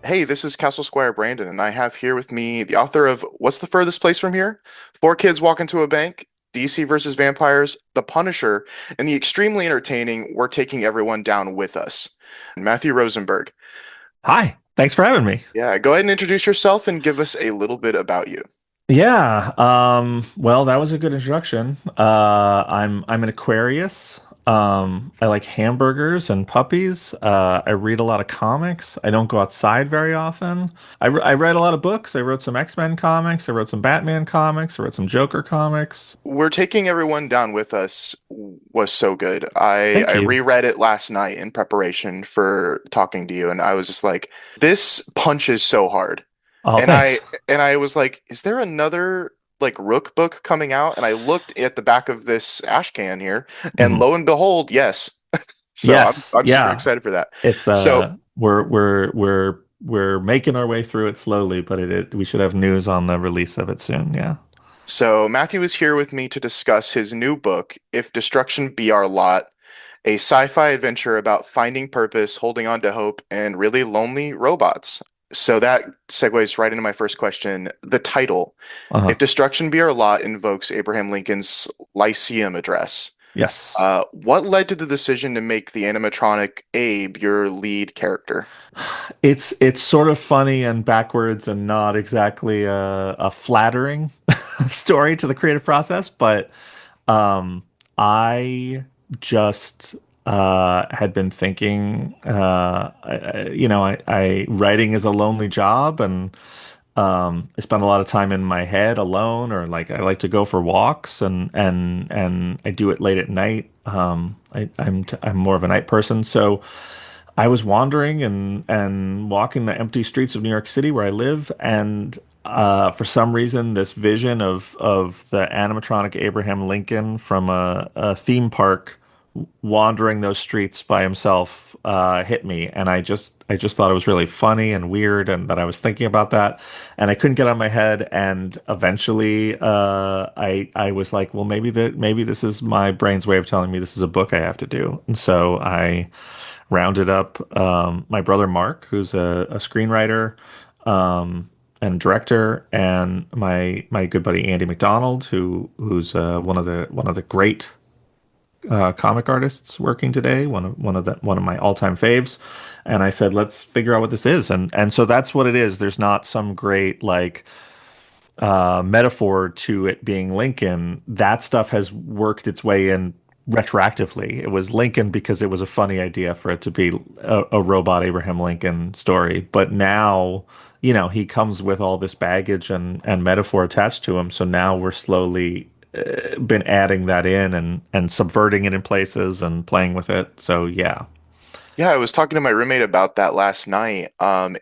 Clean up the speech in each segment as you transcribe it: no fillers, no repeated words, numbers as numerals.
Hey, this is Castle Squire Brandon, and I have here with me the author of What's the Furthest Place from Here? Four Kids Walk into a Bank, DC versus Vampires, The Punisher, and the extremely entertaining We're Taking Everyone Down with Us. Matthew Rosenberg. Hi, thanks for having me. Yeah, go ahead and introduce yourself and give us a little bit about you. Yeah, well, that was a good introduction. I'm an Aquarius. I like hamburgers and puppies. I read a lot of comics. I don't go outside very often. I read a lot of books. I wrote some X-Men comics. I wrote some Batman comics. I wrote some Joker comics. We're Taking Everyone Down with Us was so good. I Thank you. reread it last night in preparation for talking to you, and I was just like, this punches so hard. Oh, And I thanks. and I was like, is there another like Rook book coming out? And I looked at the back of this ash can here, and Mhm. lo and behold, yes. So I'm Yes, I'm super yeah. excited for that. It's So we're making our way through it slowly, but we should have news on the release of it soon. Yeah. so Matthew is here with me to discuss his new book, If Destruction Be Our Lot, a sci-fi adventure about finding purpose, holding on to hope, and really lonely robots. So that segues right into my first question. The title, If Uh-huh. Destruction Be Our Lot, invokes Abraham Lincoln's Lyceum address. Yes. What led to the decision to make the animatronic Abe your lead character? It's sort of funny and backwards and not exactly a flattering story to the creative process, but I just had been thinking, writing is a lonely job, and I spend a lot of time in my head alone, or like I like to go for walks, and I do it late at night. I'm more of a night person, so I was wandering and walking the empty streets of New York City where I live, and for some reason, this vision of the animatronic Abraham Lincoln from a theme park wandering those streets by himself hit me, and I just thought it was really funny and weird, and that I was thinking about that, and I couldn't get out of my head, and eventually, I was like, well, maybe this is my brain's way of telling me this is a book I have to do, and so I rounded up my brother Mark, who's a screenwriter and director, and my good buddy Andy McDonald, who's one of the great comic artists working today, one of my all-time faves. And I said, let's figure out what this is. And so that's what it is. There's not some great like metaphor to it being Lincoln. That stuff has worked its way in retroactively. It was Lincoln because it was a funny idea for it to be a robot Abraham Lincoln story. But now, he comes with all this baggage and metaphor attached to him. So now we're slowly been adding that in and subverting it in places and playing with it. So yeah. Yeah, I was talking to my roommate about that last night.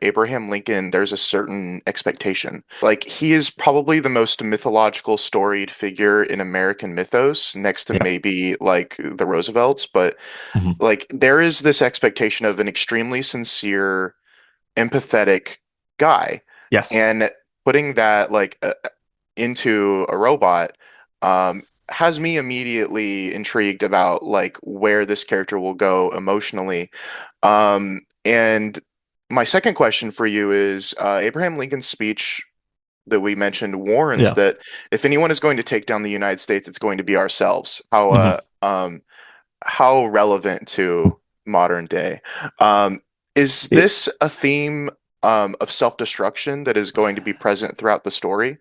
Abraham Lincoln, there's a certain expectation. Like, he is probably the most mythological storied figure in American mythos, next to Yeah. maybe like the Roosevelts. But Mhm. like, there is this expectation of an extremely sincere, empathetic guy. Yes. And putting that like into a robot has me immediately intrigued about like where this character will go emotionally. And my second question for you is Abraham Lincoln's speech that we mentioned warns Yeah. that if anyone is going to take down the United States, it's going to be ourselves. Mhm. How relevant to modern day? Is It, this a theme of self-destruction that is going to be present throughout the story?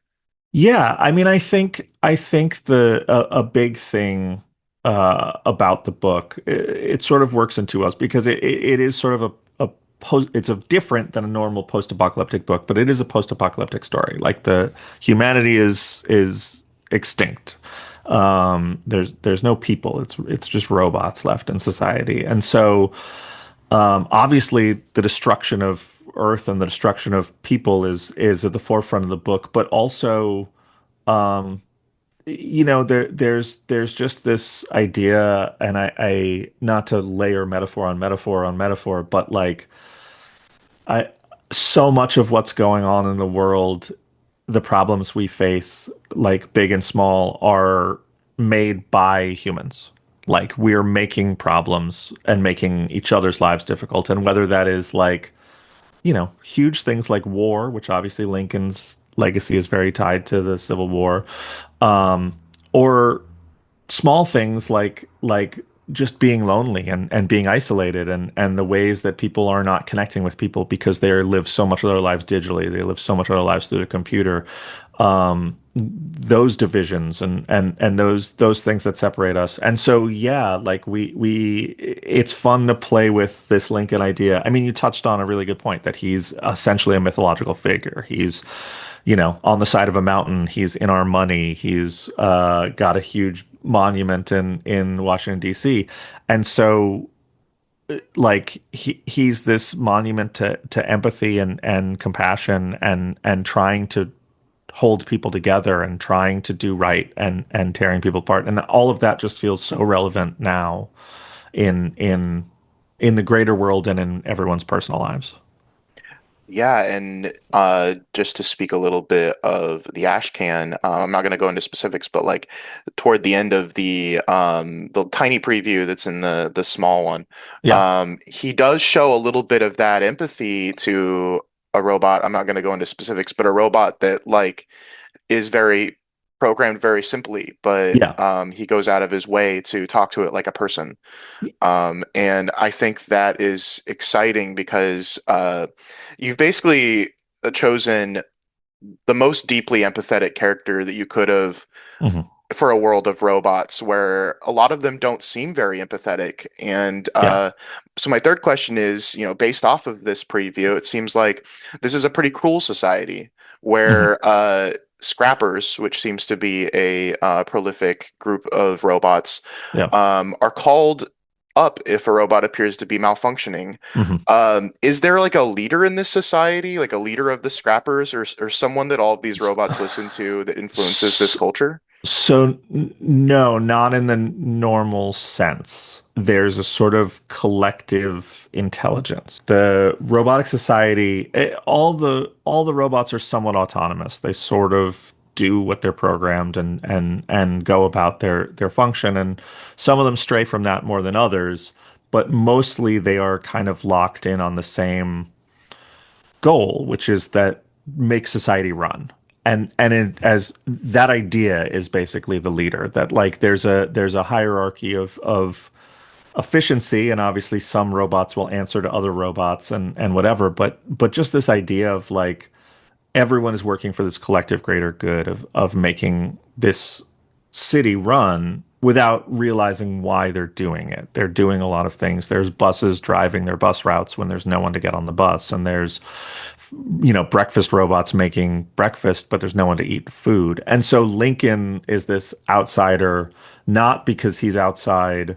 Yeah, I mean, I think a big thing about the book, it sort of works in two ways because it is sort of a post. It's a different than a normal post-apocalyptic book, but it is a post-apocalyptic story. Like the humanity is extinct. There's no people. It's just robots left in society, and so obviously the destruction of Earth and the destruction of people is at the forefront of the book, but also um, there's just this idea, and I not to layer metaphor on metaphor on metaphor, but like I so much of what's going on in the world, the problems we face, like big and small, are made by humans. Like we're making problems and making each other's lives difficult, and whether that is like huge things like war, which obviously Lincoln's legacy is very tied to the Civil War, um, or small things like just being lonely and being isolated and the ways that people are not connecting with people because they live so much of their lives digitally. They live so much of their lives through the computer. Those divisions and those things that separate us. And so yeah, like we it's fun to play with this Lincoln idea. I mean, you touched on a really good point that he's essentially a mythological figure. He's on the side of a mountain. He's in our money. He's got a huge monument in Washington, D.C. And so like he's this monument to empathy and compassion and trying to hold people together and trying to do right and tearing people apart. And all of that just feels so relevant now in in in the greater world and in everyone's personal lives. Yeah, and just to speak a little bit of the ash can, I'm not going to go into specifics, but like toward the end of the tiny preview that's in the small one, Yeah. he does show a little bit of that empathy to a robot. I'm not going to go into specifics, but a robot that like is very programmed very simply, but Yeah. he goes out of his way to talk to it like a person. And I think that is exciting because you've basically chosen the most deeply empathetic character that you could have Hmm. for a world of robots where a lot of them don't seem very empathetic. And Yeah. so my third question is, based off of this preview, it seems like this is a pretty cruel society Hmm. where scrappers, which seems to be a prolific group of robots, Yeah. are called up if a robot appears to be malfunctioning. Hmm. Is there like a leader in this society, like a leader of the scrappers, or someone that all of these robots listen to that influences this culture? No, not in the normal sense. There's a sort of collective intelligence. The robotic society, all the robots are somewhat autonomous. They sort of do what they're programmed and go about their function. And some of them stray from that more than others, but mostly they are kind of locked in on the same goal, which is that make society run. As that idea is basically the leader, that like there's a hierarchy of efficiency, and obviously some robots will answer to other robots and whatever, but just this idea of like everyone is working for this collective greater good of making this city run without realizing why they're doing it. They're doing a lot of things. There's buses driving their bus routes when there's no one to get on the bus, and there's breakfast robots making breakfast, but there's no one to eat food. And so Lincoln is this outsider, not because he's outside,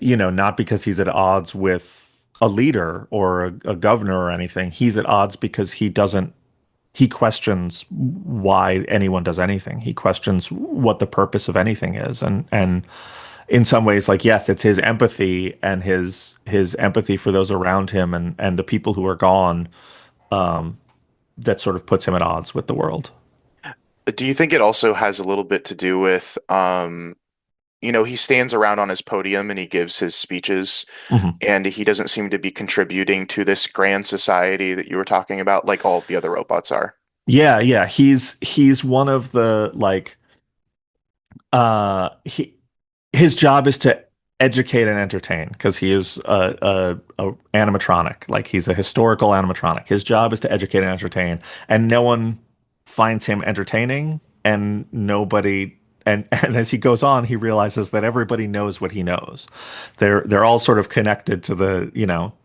not because he's at odds with a leader or a governor or anything. He's at odds because he questions why anyone does anything. He questions what the purpose of anything is. And in some ways, like, yes, it's his empathy and his empathy for those around him and the people who are gone that sort of puts him at odds with the world. Do you think it also has a little bit to do with, he stands around on his podium and he gives his speeches, Hmm. and he doesn't seem to be contributing to this grand society that you were talking about, like all of the other robots are. Yeah, yeah. He's one of the like he his job is to educate and entertain because he is a animatronic. Like he's a historical animatronic. His job is to educate and entertain, and no one finds him entertaining, and nobody. And as he goes on, he realizes that everybody knows what he knows. They're all sort of connected to the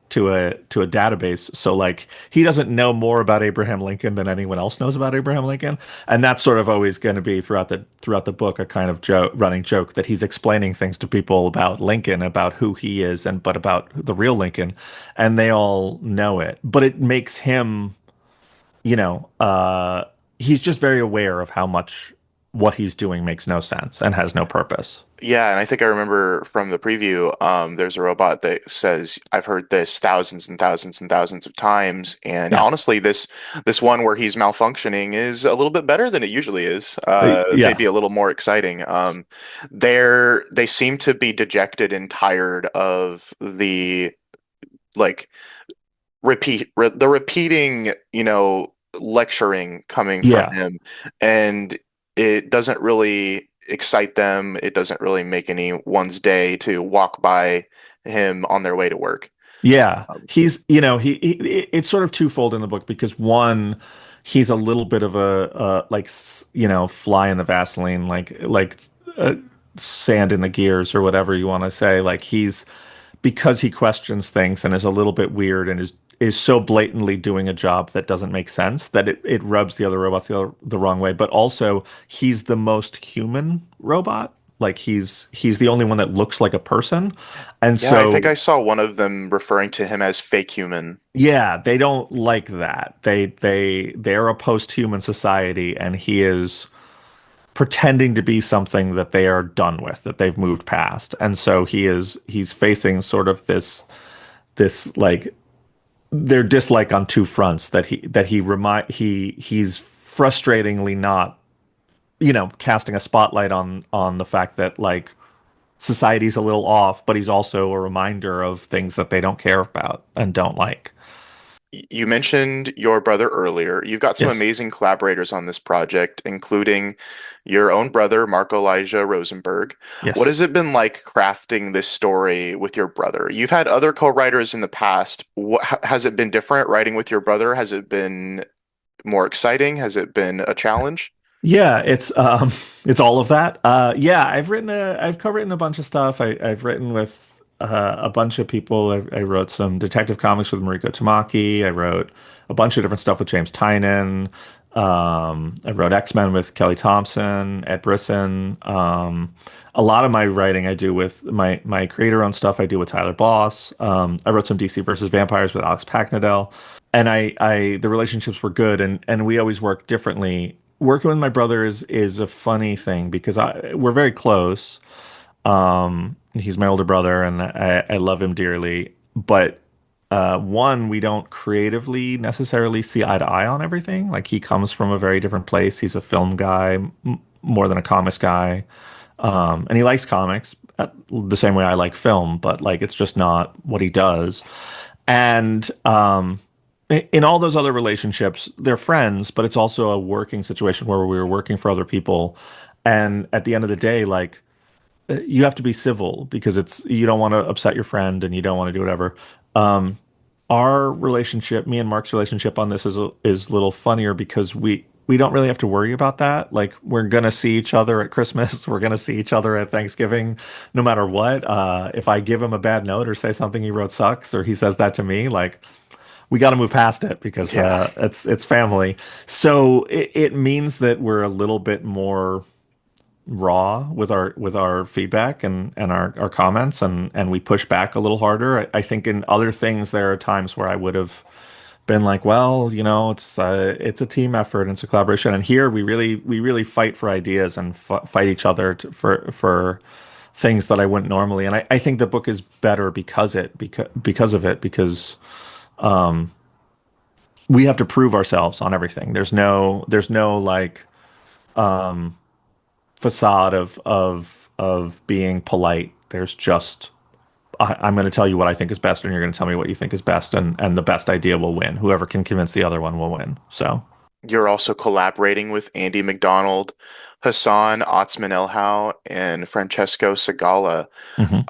database. So like he doesn't know more about Abraham Lincoln than anyone else knows about Abraham Lincoln, and that's sort of always going to be throughout the book a kind of running joke that he's explaining things to people about Lincoln, about who he is, and but about the real Lincoln, and they all know it. But it makes him, you know, uh, he's just very aware of how much what he's doing makes no sense and has no purpose. Yeah, and I think I remember from the preview, there's a robot that says, "I've heard this thousands and thousands and thousands of times." And Yeah. honestly, this one where he's malfunctioning is a little bit better than it usually is. Maybe Yeah. a little more exciting. They seem to be dejected and tired of the like the repeating, lecturing coming from Yeah. him, and it doesn't really excite them. It doesn't really make anyone's day to walk by him on their way to work. Yeah, Um, he's, it's sort of twofold in the book because one, he's a little bit of like, fly in the Vaseline, uh, sand in the gears or whatever you want to say. Like because he questions things and is a little bit weird and is so blatantly doing a job that doesn't make sense that it rubs the other robots the wrong way. But also, he's the most human robot. Like he's the only one that looks like a person. And yeah, I think so I saw one of them referring to him as fake human. yeah, they don't like that. They're a post-human society, and he is pretending to be something that they are done with, that they've moved past. And so he's facing sort of this like their dislike on two fronts he's frustratingly not, casting a spotlight on the fact that like society's a little off, but he's also a reminder of things that they don't care about and don't like. You mentioned your brother earlier. You've got some Yes. amazing collaborators on this project, including your own brother, Mark Elijah Rosenberg. What Yes. has it been like crafting this story with your brother? You've had other co-writers in the past. Has it been different writing with your brother? Has it been more exciting? Has it been a challenge? Yeah, it's all of that. Yeah, I've co-written a bunch of stuff. I've written with a bunch of people. I wrote some detective comics with Mariko Tamaki. I wrote a bunch of different stuff with James Tynion. I wrote X-Men with Kelly Thompson, Ed Brisson. A lot of my writing I do with my creator-owned stuff I do with Tyler Boss. I wrote some DC versus Vampires with Alex Packnadel, and the relationships were good, and we always work differently. Working with my brother is a funny thing because we're very close. He's my older brother, and I love him dearly. But one, we don't creatively necessarily see eye to eye on everything. Like he comes from a very different place. He's a film guy more than a comics guy, and he likes comics the same way I like film. But like it's just not what he does. And in all those other relationships, they're friends, but it's also a working situation where we were working for other people. And at the end of the day, like you have to be civil because it's you don't want to upset your friend and you don't want to do whatever. Um, our relationship, me and Mark's relationship on this is a little funnier because we don't really have to worry about that. Like we're gonna see each other at Christmas, we're gonna see each other at Thanksgiving, no matter what. If I give him a bad note or say something he wrote sucks, or he says that to me, like we got to move past it because Yeah. it's family. So it means that we're a little bit more raw with our feedback and our comments and we push back a little harder. I think in other things there are times where I would have been like, well, it's a team effort and it's a collaboration. And here we really fight for ideas and fight each other for things that I wouldn't normally. And I think the book is better because of it because we have to prove ourselves on everything. There's no like facade of being polite. There's just I'm going to tell you what I think is best, and you're going to tell me what you think is best, and the best idea will win. Whoever can convince the other one will win. So, You're also collaborating with Andy McDonald, Hassan Otsman-Elhaou, and Francesco Segala. mhm.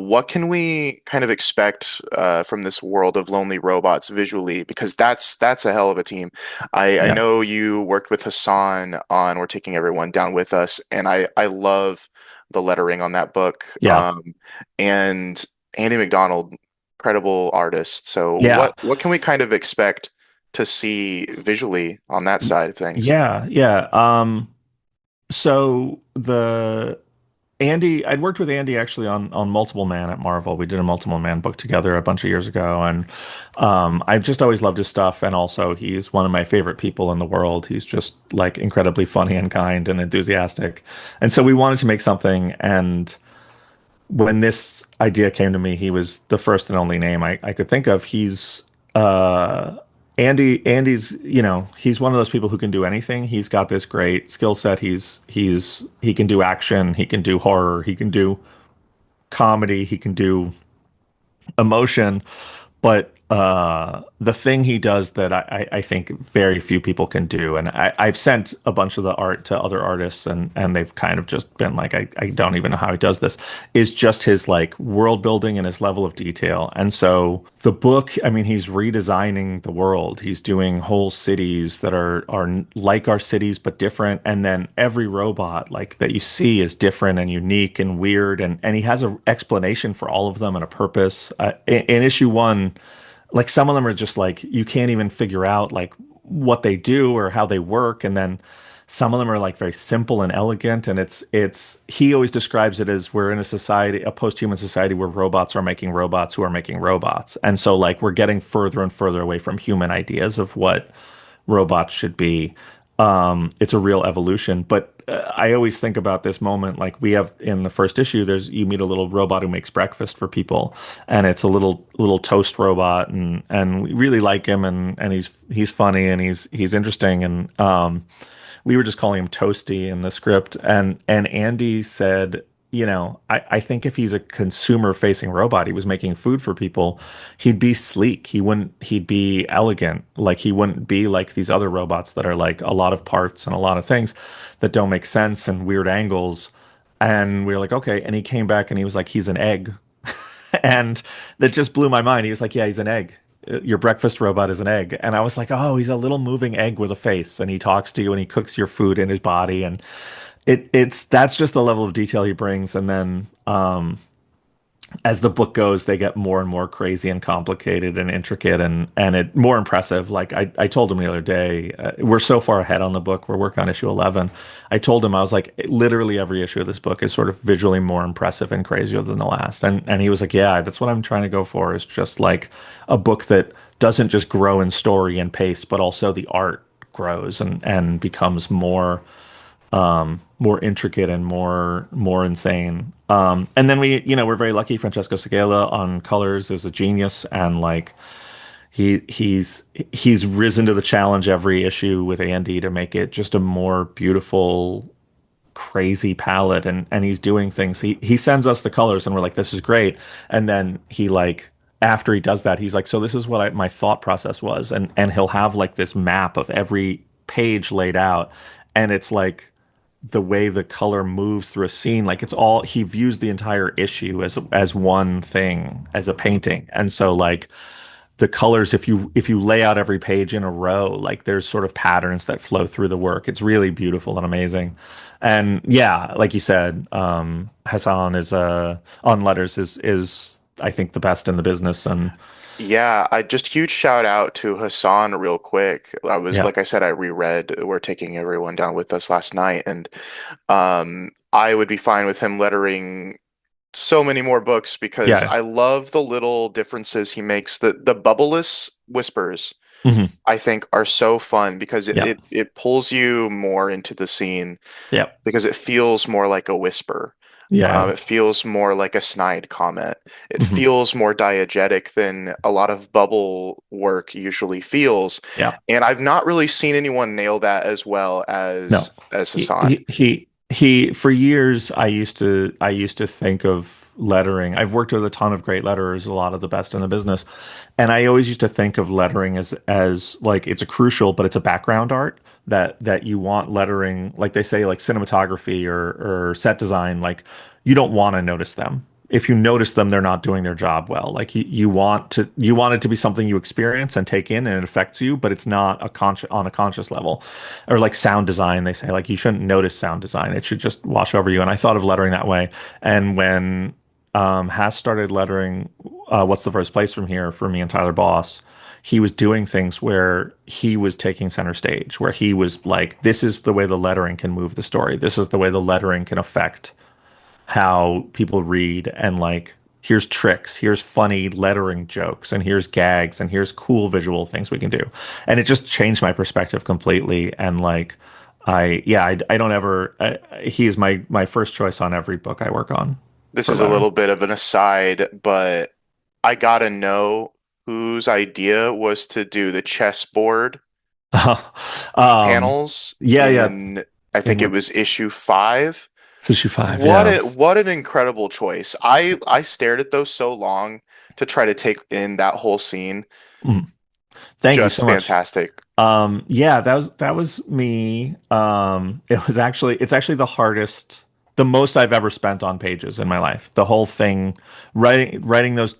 What can we kind of expect from this world of lonely robots visually? Because that's a hell of a team. I Yeah, know you worked with Hassan on We're Taking Everyone Down with Us, and I love the lettering on that book. yeah, And Andy McDonald, incredible artist. So yeah, what can we kind of expect to see visually on that side of things? yeah, yeah. So the I'd worked with Andy actually on Multiple Man at Marvel. We did a Multiple Man book together a bunch of years ago, and I've just always loved his stuff. And also, he's one of my favorite people in the world. He's just like incredibly funny and kind and enthusiastic. And so we wanted to make something. And when this idea came to me, he was the first and only name I could think of. Uh, Andy's, he's one of those people who can do anything. He's got this great skill set. He can do action, he can do horror, he can do comedy, he can do emotion, but the thing he does that I think very few people can do, and I've sent a bunch of the art to other artists, and they've kind of just been like, I don't even know how he does this, is just his like world building and his level of detail. And so the book, I mean, he's redesigning the world. He's doing whole cities that are like our cities but different, and then every robot like that you see is different and unique and weird, and he has an explanation for all of them and a purpose. In issue one, like some of them are just like you can't even figure out like what they do or how they work, and then some of them are like very simple and elegant, and it's he always describes it as we're in a society, a post-human society, where robots are making robots who are making robots, and so like we're getting further and further away from human ideas of what robots should be. It's a real evolution, but I always think about this moment. Like we have in the first issue, there's you meet a little robot who makes breakfast for people, and it's a little toast robot, and we really like him, and he's funny and he's interesting, and we were just calling him Toasty in the script, and Andy said, you know, I think if he's a consumer facing robot, he was making food for people, he'd be sleek. He'd be elegant. Like he wouldn't be like these other robots that are like a lot of parts and a lot of things that don't make sense and weird angles. And we were like, okay. And he came back and he was like, he's an egg. And that just blew my mind. He was like, yeah, he's an egg. Your breakfast robot is an egg. And I was like, oh, he's a little moving egg with a face. And he talks to you and he cooks your food in his body. And it's that's just the level of detail he brings. And then as the book goes, they get more and more crazy and complicated and intricate, and it more impressive. Like I told him the other day, we're so far ahead on the book. We're working on issue 11. I told him, I was like, literally every issue of this book is sort of visually more impressive and crazier than the last. And he was like, yeah, that's what I'm trying to go for, is just like a book that doesn't just grow in story and pace, but also the art grows and becomes more intricate and more insane. And then we, you know, we're very lucky. Francesco Segala on colors is a genius, and like he's risen to the challenge every issue with Andy to make it just a more beautiful, crazy palette, and he's doing things. He sends us the colors, and we're like, this is great. And then he like after he does that, he's like, so this is what my thought process was, and he'll have like this map of every page laid out, and it's like the way the color moves through a scene, like it's all he views the entire issue as one thing, as a painting. And so like the colors, if you lay out every page in a row, like there's sort of patterns that flow through the work. It's really beautiful and amazing. And yeah, like you said, Hassan is on letters is I think the best in the business. And Yeah, I just huge shout out to Hassan real quick. I was yeah, like I said, I reread We're Taking Everyone Down with Us last night, and I would be fine with him lettering so many more books because yeah, I love the little differences he makes. The bubbleless whispers, hmm, I think, are so fun because it, yeah, it it pulls you more into the scene yeah, because it feels more like a whisper. yeah, It feels more like a snide comment. It hmm, feels more diegetic than a lot of bubble work usually feels. yeah. And I've not really seen anyone nail that as well No, as he, Hassan. he, he, for years, I used to think of lettering. I've worked with a ton of great letterers, a lot of the best in the business. And I always used to think of lettering as like it's a crucial, but it's a background art that you want lettering, like they say, like cinematography or set design, like you don't want to notice them. If you notice them, they're not doing their job well. Like you want it to be something you experience and take in and it affects you, but it's not on a conscious level. Or like sound design, they say like you shouldn't notice sound design. It should just wash over you. And I thought of lettering that way. And when Has started lettering What's the First Place from Here for me and Tyler Boss, he was doing things where he was taking center stage, where he was like, this is the way the lettering can move the story. This is the way the lettering can affect how people read, and like here's tricks, here's funny lettering jokes, and here's gags, and here's cool visual things we can do. And it just changed my perspective completely. And like I don't ever he is my first choice on every book I work on This for is a lettering. little bit of an aside, but I gotta know whose idea was to do the chessboard um panels yeah, yeah, in, I think it in was issue 5. issue 5, yeah. What an incredible choice. I stared at those so long to try to take in that whole scene. Mm. Thank you Just so much. fantastic. Yeah, that was me. It's actually the most I've ever spent on pages in my life. The whole thing, writing those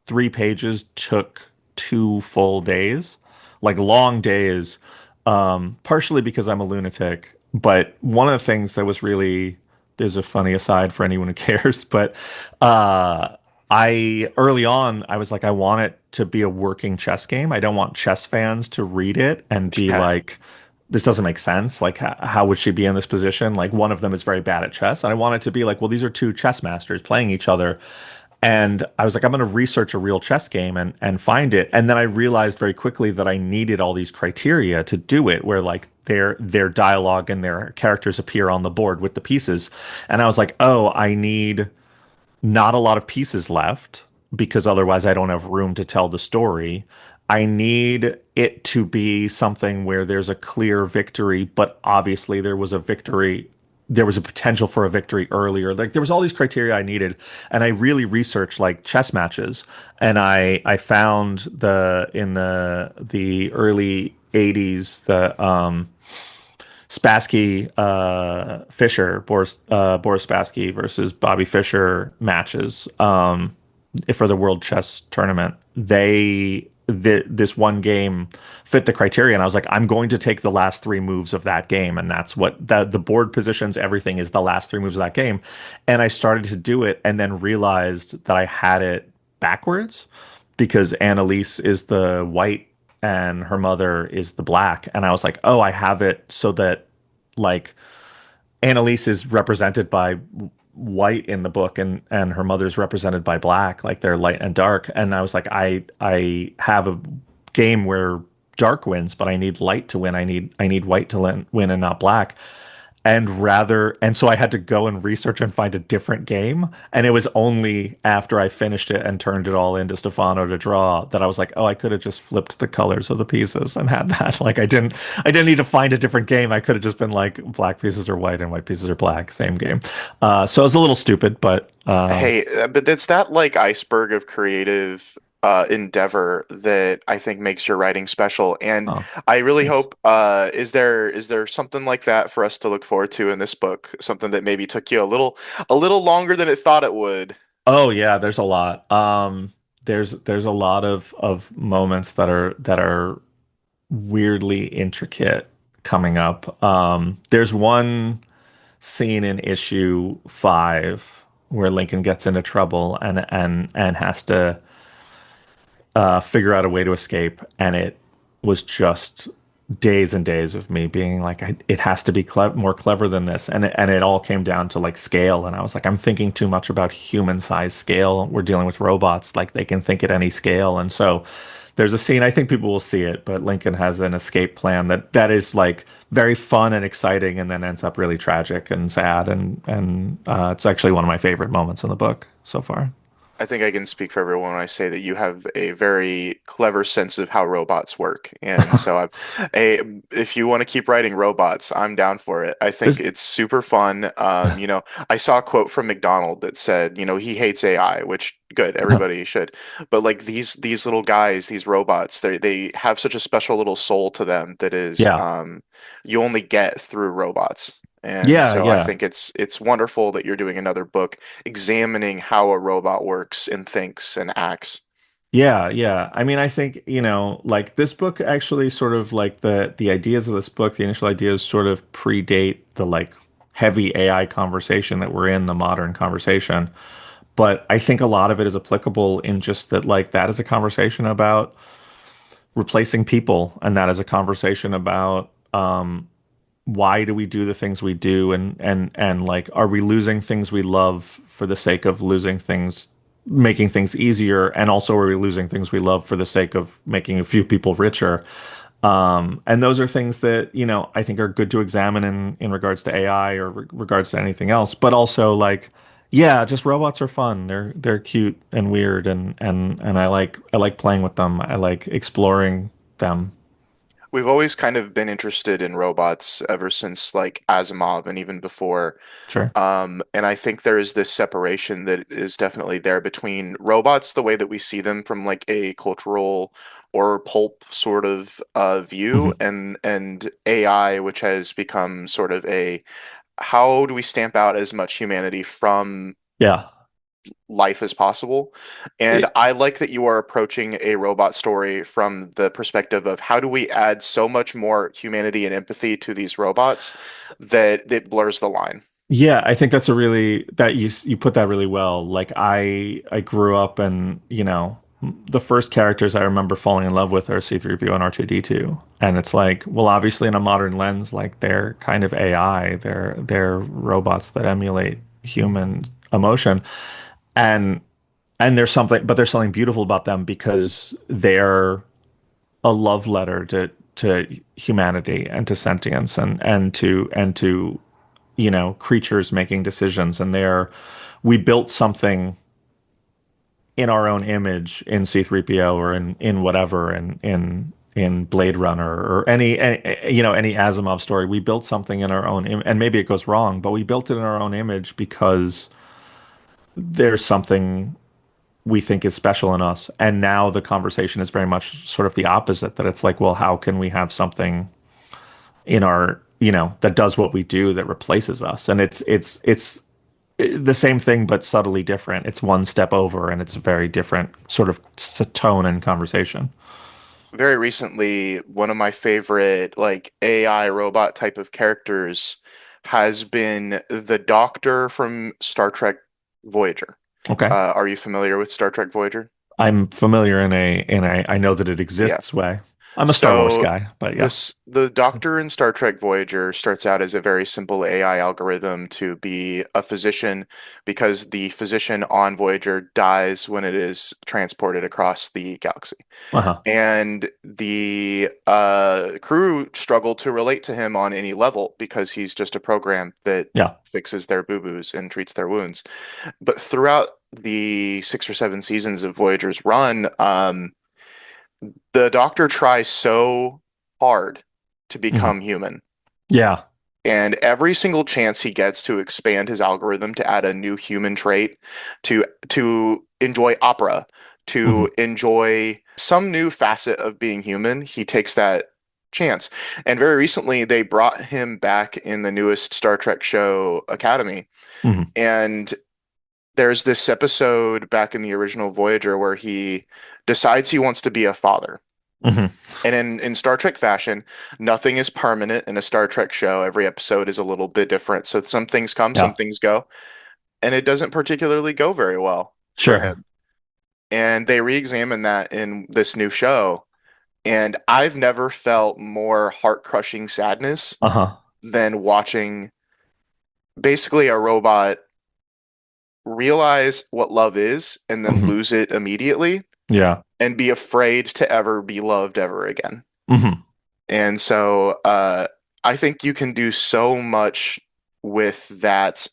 3 pages took 2 full days, like long days. Partially because I'm a lunatic, but one of the things that was really, there's a funny aside for anyone who cares, but uh I early on I was like, I want it to be a working chess game. I don't want chess fans to read it and be Yeah. like, this doesn't make sense. Like, how would she be in this position? Like, one of them is very bad at chess. And I want it to be like, well, these are two chess masters playing each other. And I was like, I'm going to research a real chess game and find it. And then I realized very quickly that I needed all these criteria to do it, where like their dialogue and their characters appear on the board with the pieces. And I was like, oh, I need not a lot of pieces left because otherwise I don't have room to tell the story. I need it to be something where there's a clear victory, but obviously there was a victory. There was a potential for a victory earlier. Like there was all these criteria I needed, and I really researched like chess matches, and I found in the early '80s the Spassky Fischer Boris Spassky versus Bobby Fischer matches for the World Chess Tournament. This one game fit the criteria, and I was like, I'm going to take the last 3 moves of that game, and that's what the board positions. Everything is the last 3 moves of that game, and I started to do it, and then realized that I had it backwards because Annalise is the white and her mother is the black. And I was like, oh, I have it so that like Annalise is represented by white in the book and her mother's represented by black, like they're light and dark. And I was like, I have a game where dark wins, but I need light to win. I need white to win and not black. And so I had to go and research and find a different game. And it was only after I finished it and turned it all into Stefano to draw that I was like, oh, I could have just flipped the colors of the pieces and had that. Like I didn't need to find a different game. I could have just been like, black pieces are white and white pieces are black, same game. So it was a little stupid, but Hey, but it's that like iceberg of creative endeavor that I think makes your writing special. And oh, I really thanks. hope is there something like that for us to look forward to in this book? Something that maybe took you a little longer than it thought it would. Oh yeah, there's a lot. There's a lot of moments that are weirdly intricate coming up. There's one scene in issue 5 where Lincoln gets into trouble and has to figure out a way to escape, and it was just days and days of me being like, it has to be more clever than this, and it all came down to like scale, and I was like, I'm thinking too much about human size scale. We're dealing with robots, like they can think at any scale, and so there's a scene, I think people will see it, but Lincoln has an escape plan that is like very fun and exciting, and then ends up really tragic and sad, and it's actually one of my favorite moments in the book so far. I think I can speak for everyone when I say that you have a very clever sense of how robots work. And so if you want to keep writing robots, I'm down for it. I think This, it's super fun. I saw a quote from McDonald that said, he hates AI, which good, everybody should. But like these little guys, these robots, they have such a special little soul to them that is yeah, you only get through robots. And yeah, so I yeah. think it's wonderful that you're doing another book examining how a robot works and thinks and acts. Yeah, yeah. I mean, I think, like this book actually sort of like the ideas of this book, the initial ideas sort of predate the like heavy AI conversation that we're in, the modern conversation. But I think a lot of it is applicable in just that like that is a conversation about replacing people, and that is a conversation about why do we do the things we do, and like are we losing things we love for the sake of losing things, making things easier, and also are we losing things we love for the sake of making a few people richer. And those are things that I think are good to examine in regards to AI or regards to anything else, but also like, yeah, just robots are fun. They're cute and weird, and I like playing with them. I like exploring them. we've always kind of been interested in robots ever since like Asimov and even before. Sure. And I think there is this separation that is definitely there between robots, the way that we see them from like a cultural or pulp sort of view, Hmm. and AI, which has become sort of a how do we stamp out as much humanity from Yeah. life as possible. And It, I like that you are approaching a robot story from the perspective of how do we add so much more humanity and empathy to these robots that it blurs the line. yeah, I think that's a really that you put that really well. Like I grew up and, the first characters I remember falling in love with are C-3PO and R2-D2. And it's like, well, obviously in a modern lens, like they're kind of AI. They're robots that emulate human emotion. And there's something beautiful about them because they're a love letter to humanity and to sentience and to creatures making decisions. And we built something in our own image in C3PO or in whatever in Blade Runner or any Asimov story. We built something in our own and maybe it goes wrong, but we built it in our own image because there's something we think is special in us. And now the conversation is very much sort of the opposite, that it's like, well, how can we have something in our, that does what we do that replaces us? And it's the same thing but subtly different. It's one step over and it's a very different sort of tone and conversation. Very recently, one of my favorite like AI robot type of characters has been the Doctor from Star Trek Voyager. Okay. Are you familiar with Star Trek Voyager? I'm familiar in a I know that it Yeah. exists way. I'm a Star Wars So guy, but yeah. the Doctor in Star Trek Voyager starts out as a very simple AI algorithm to be a physician because the physician on Voyager dies when it is transported across the galaxy. Uh-huh. And the crew struggle to relate to him on any level because he's just a program that Yeah. fixes their boo-boos and treats their wounds. But throughout the 6 or 7 seasons of Voyager's run, the Doctor tries so hard to Hmm. become human. Yeah. And every single chance he gets to expand his algorithm to add a new human trait, to enjoy opera, Hmm. to enjoy some new facet of being human, he takes that chance. And very recently, they brought him back in the newest Star Trek show, Academy. Hmm. And there's this episode back in the original Voyager where he decides he wants to be a father. Hmm. And in Star Trek fashion, nothing is permanent in a Star Trek show. Every episode is a little bit different. So some things come, some Yeah. things go, and it doesn't particularly go very well for Sure. him. And they re-examine that in this new show, and I've never felt more heart-crushing sadness Uh-huh. than watching basically a robot realize what love is and then Hmm. lose it immediately Yeah. and be afraid to ever be loved ever again. Hmm. And so I think you can do so much with that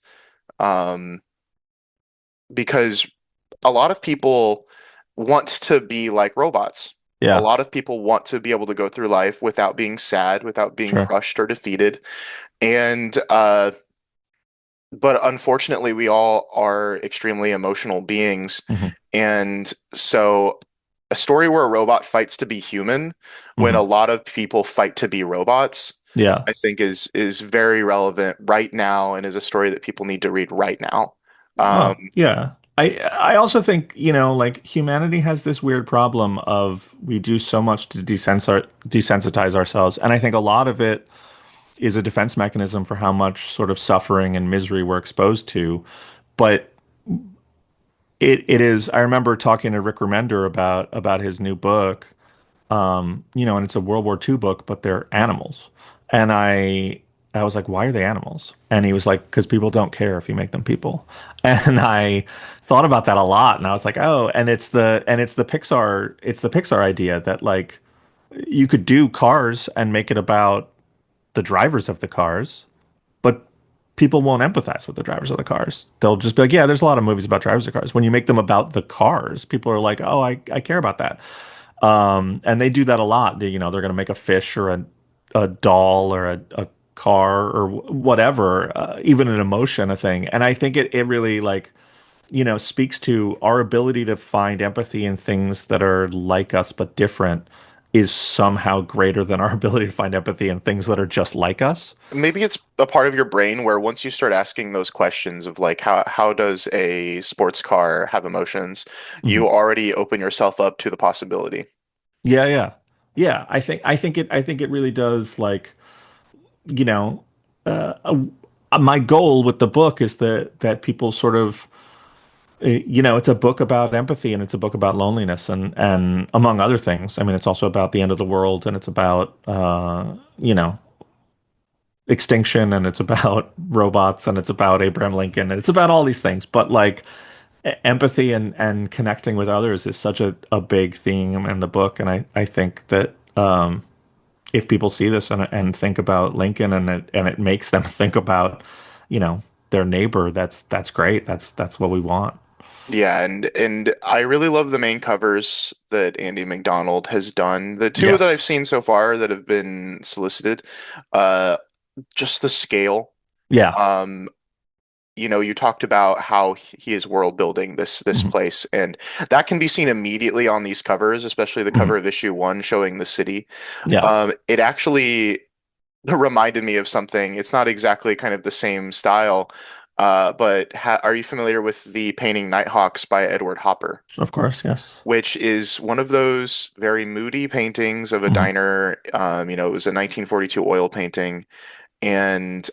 um, because a lot of people want to be like robots. A Yeah. lot of people want to be able to go through life without being sad, without being Sure. crushed or defeated. And but unfortunately, we all are extremely emotional beings. Hmm. And so a story where a robot fights to be human when a Hmm. lot of people fight to be robots, Yeah. I think is very relevant right now and is a story that people need to read right now. Um, Well, yeah. I also think, like humanity has this weird problem of we do so much to desensitize ourselves. And I think a lot of it is a defense mechanism for how much sort of suffering and misery we're exposed to. But it is, I remember talking to Rick Remender about his new book, and it's a World War II book, but they're animals. And I was like, why are they animals? And he was like, because people don't care if you make them people. And I thought about that a lot, and I was like, oh, and it's the Pixar idea that like you could do Cars and make it about the drivers of the cars, but people won't empathize with the drivers of the cars. They'll just be like, yeah, there's a lot of movies about drivers of cars. When you make them about the cars, people are like, oh, I care about that. And they do that a lot. They're going to make a fish or a doll or a car or whatever, even an emotion, a thing. And I think it really like, speaks to our ability to find empathy in things that are like us but different is somehow greater than our ability to find empathy in things that are just like us. Maybe it's a part of your brain where once you start asking those questions of like how does a sports car have emotions, Mhm. you already open yourself up to the possibility. Yeah, yeah. Yeah, I think it really does like, you know, my goal with the book is that people sort of it's a book about empathy and it's a book about loneliness and among other things. I mean, it's also about the end of the world and it's about extinction and it's about robots and it's about Abraham Lincoln and it's about all these things. But like empathy and connecting with others is such a big theme in the book. And I think that if people see this and think about Lincoln and it makes them think about, you know, their neighbor, that's great. That's what we want. Yeah, and I really love the main covers that Andy McDonald has done. The two that I've Yes. seen so far that have been solicited, uh, just the scale. Yeah. Um, you talked about how he is world building this Hmm. place, and that can be seen immediately on these covers, especially the cover Hmm. of issue one showing the city. Yeah. It actually reminded me of something. It's not exactly kind of the same style, but are you familiar with the painting Nighthawks by Edward Hopper? Of course. Yes. Which is one of those very moody paintings of a Hmm. diner. It was a 1942 oil painting, and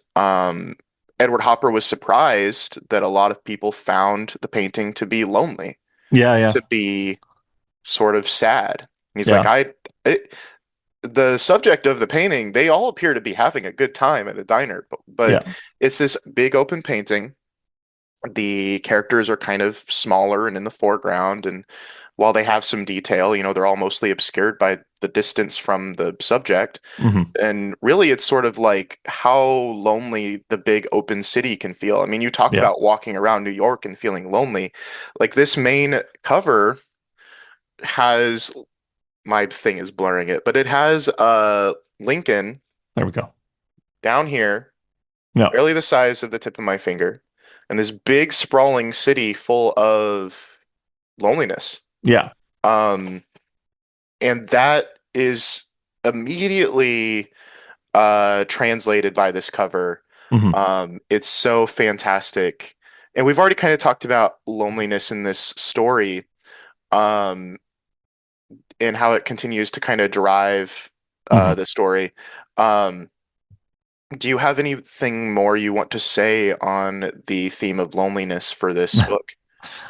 Edward Hopper was surprised that a lot of people found the painting to be lonely, Yeah. Yeah. to be sort of sad. And he's like, Yeah. it, the subject of the painting, they all appear to be having a good time at a diner, but Yeah. it's this big open painting. The characters are kind of smaller and in the foreground, and while they have some detail, they're all mostly obscured by the distance from the subject. Hmm. And really, it's sort of like how lonely the big open city can feel. I mean, you talk Yeah. about walking around New York and feeling lonely. Like this main cover has, my thing is blurring it, but it has Lincoln There we go. down here, Yeah. barely the size of the tip of my finger, and this big sprawling city full of loneliness. Yeah. Um, and that is immediately translated by this cover. Hmm. It's so fantastic. And we've already kind of talked about loneliness in this story, um, and how it continues to kind of drive Hmm. the story. Um, do you have anything more you want to say on the theme of loneliness for this book?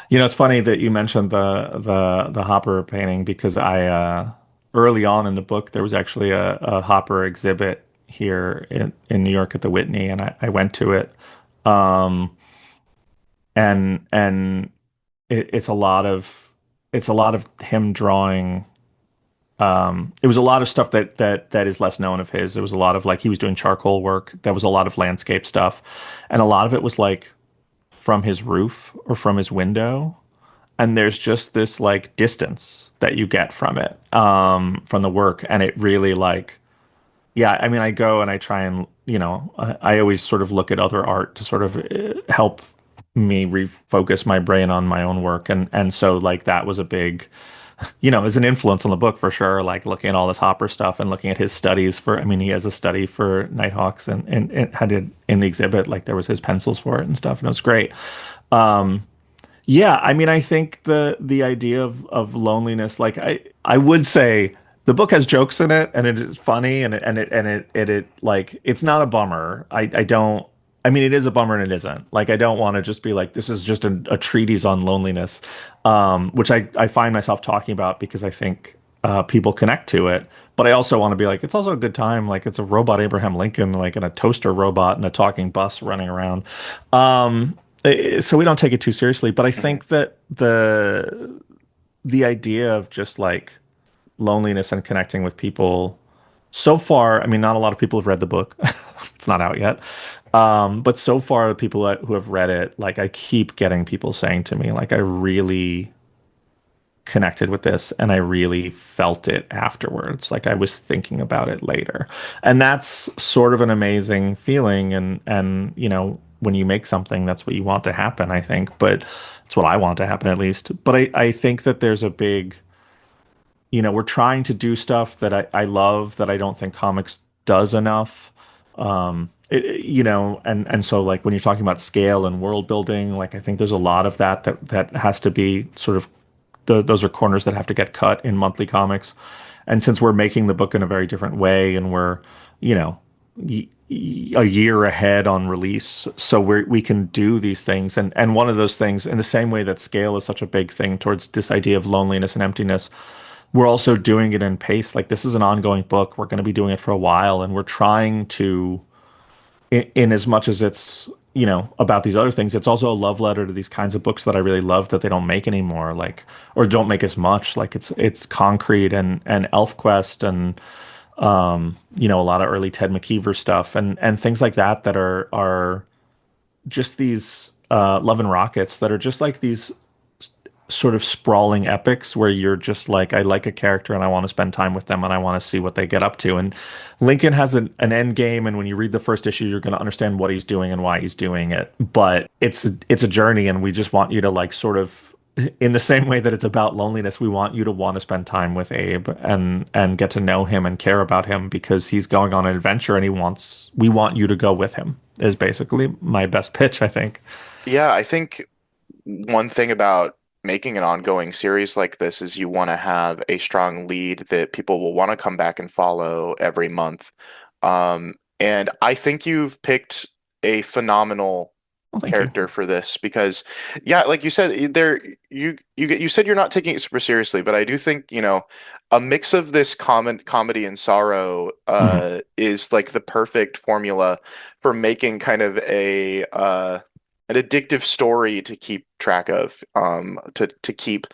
It's funny that you mentioned the Hopper painting because I early on in the book there was actually a Hopper exhibit here in New York at the Whitney, and I went to it. Um, and it's a lot of him drawing. It was a lot of stuff that is less known of his. It was a lot of like he was doing charcoal work. There was a lot of landscape stuff, and a lot of it was like from his roof or from his window. And there's just this like distance that you get from it, from the work, and it really like, yeah. I mean, I go and I try and I always sort of look at other art to sort of help me refocus my brain on my own work, and so like that was a big is an influence on the book for sure. Like looking at all this Hopper stuff and looking at his studies for, I mean, he has a study for Nighthawks and had it in the exhibit, like there was his pencils for it and stuff, and it was great. Yeah, I mean, I think the idea of loneliness, like I would say the book has jokes in it and it is funny and it like it's not a bummer. I don't I mean it is a bummer and it isn't. Like I don't want to just be like this is just a treatise on loneliness, which I find myself talking about because I think people connect to it. But I also want to be like it's also a good time. Like it's a robot Abraham Lincoln, like in a toaster robot and a talking bus running around. So we don't take it too seriously, but I Mhm. think that the idea of just like loneliness and connecting with people so far, I mean, not a lot of people have read the book. It's not out yet. But so far, the people who have read it, like I keep getting people saying to me, like, I really connected with this and I really felt it afterwards. Like I was thinking about it later. And that's sort of an amazing feeling and when you make something that's what you want to happen, I think, but it's what I want to happen at least. But I think that there's a big, we're trying to do stuff that I love that I don't think comics does enough. And so like when you're talking about scale and world building, like I think there's a lot of that has to be sort of those are corners that have to get cut in monthly comics. And since we're making the book in a very different way and we're, you know, a year ahead on release, so we can do these things. And one of those things, in the same way that scale is such a big thing towards this idea of loneliness and emptiness, we're also doing it in pace. Like this is an ongoing book. We're going to be doing it for a while, and we're trying to in as much as it's about these other things, it's also a love letter to these kinds of books that I really love that they don't make anymore, like or don't make as much. Like it's Concrete and ElfQuest and a lot of early Ted McKeever stuff and things like that that are just these Love and Rockets that are just like these sort of sprawling epics where you're just like, I like a character and I want to spend time with them and I want to see what they get up to. And Lincoln has an end game, and when you read the first issue, you're going to understand what he's doing and why he's doing it. But it's a journey, and we just want you to like sort of in the same way that it's about loneliness, we want you to want to spend time with Abe and get to know him and care about him because he's going on an adventure and we want you to go with him is basically my best pitch, I think. Yeah, I think one thing about making an ongoing series like this is you want to have a strong lead that people will want to come back and follow every month. And I think you've picked a phenomenal Well, thank you. character for this because, yeah, like you said, you said you're not taking it super seriously, but I do think, a mix of this comedy and sorrow Mhm. is like the perfect formula for making kind of a an addictive story to keep track of, to keep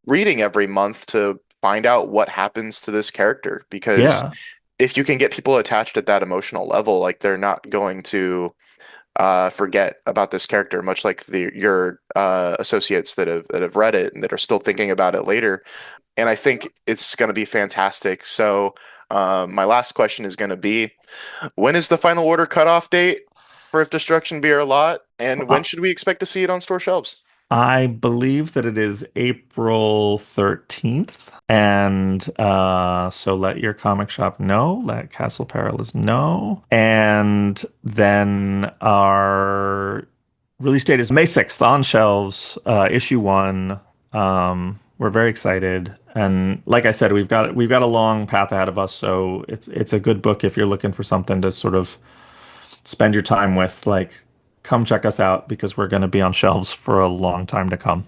reading every month to find out what happens to this character. Because Yeah. if you can get people attached at that emotional level, like they're not going to forget about this character, much like your associates that have read it and that are still thinking about it later. And I think it's going to be fantastic. So, my last question is going to be, when is the final order cutoff date for If Destruction Be Our Lot, and when Uh, should we expect to see it on store shelves? I believe that it is April 13th. And so let your comic shop know, let Castle Perilous know. And then our release date is May 6th on shelves, issue one. We're very excited. And like I said, we've got a long path ahead of us, so it's a good book if you're looking for something to sort of spend your time with. Like, come check us out because we're going to be on shelves for a long time to come.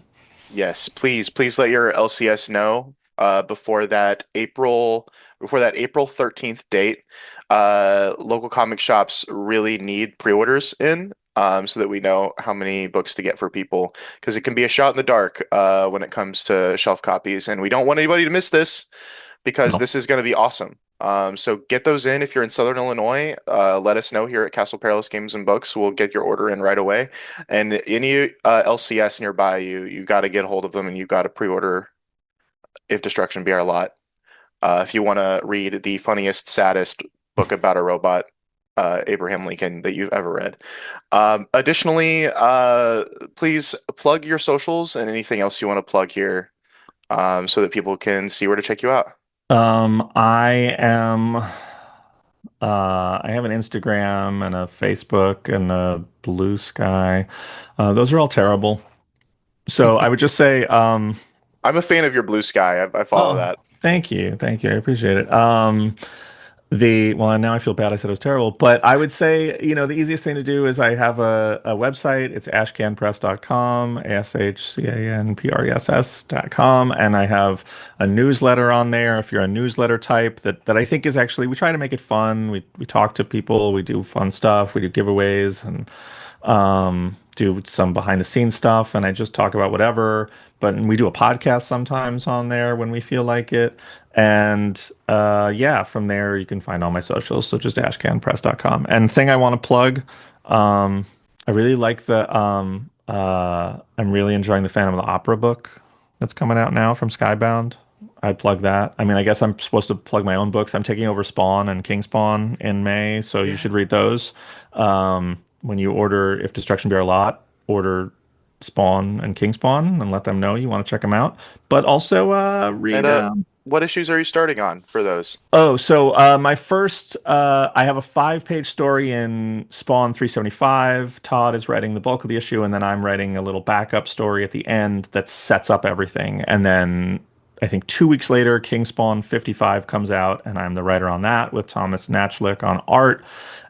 Yes, please let your LCS know before that April 13th date. Local comic shops really need pre-orders in, so that we know how many books to get for people, because it can be a shot in the dark when it comes to shelf copies, and we don't want anybody to miss this because No. this is going to be awesome. So get those in if you're in Southern Illinois. Let us know here at Castle Perilous Games and Books. We'll get your order in right away. And any LCS nearby you got to get hold of them, and you got to pre-order If Destruction Be Our Lot. If you want to read the funniest, saddest book about a robot, Abraham Lincoln, that you've ever read. Additionally, please plug your socials and anything else you want to plug here, so that people can see where to check you out. I am I have an Instagram and a Facebook and a Blue Sky. Those are all terrible. So I would just say, I'm a fan of your Blue Sky. I follow oh, that. thank you. Thank you. I appreciate it. Well, now I feel bad. I said it was terrible, but I would say, the easiest thing to do is I have a website. It's ashcanpress.com, ASHCANPRESS.com. And I have a newsletter on there. If you're a newsletter type that I think is actually, we try to make it fun. We talk to people, we do fun stuff, we do giveaways and, do some behind the scenes stuff. And I just talk about whatever, but we do a podcast sometimes on there when we feel like it. And yeah, from there you can find all my socials. So just ashcanpress.com. And thing I want to plug, I really like I'm really enjoying the Phantom of the Opera book. that's coming out now from Skybound. I plug that. I mean, I guess I'm supposed to plug my own books. I'm taking over Spawn and King Spawn in May, so you should Yeah. read those. When you order If Destruction Be Our Lot, order Spawn and King Spawn and let them know you want to check them out. But also And read what issues are you starting on for those? Oh, so my first, I have a 5-page story in Spawn 375. Todd is writing the bulk of the issue, and then I'm writing a little backup story at the end that sets up everything. And then I think 2 weeks later, King Spawn 55 comes out, and I'm the writer on that with Thomas Nachlik on art.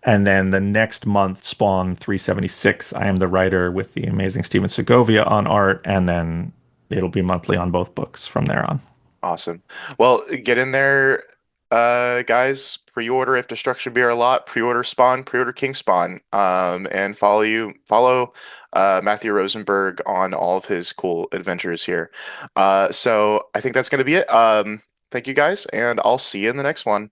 And then the next month, Spawn 376, I am the writer with the amazing Steven Segovia on art, and then it'll be monthly on both books from there on. Awesome. Well, get in there, guys. Pre-order If Destruction Be Our Lot, pre-order Spawn, pre-order King Spawn, and follow Matthew Rosenberg on all of his cool adventures here. So I think that's gonna be it. Thank you guys, and I'll see you in the next one.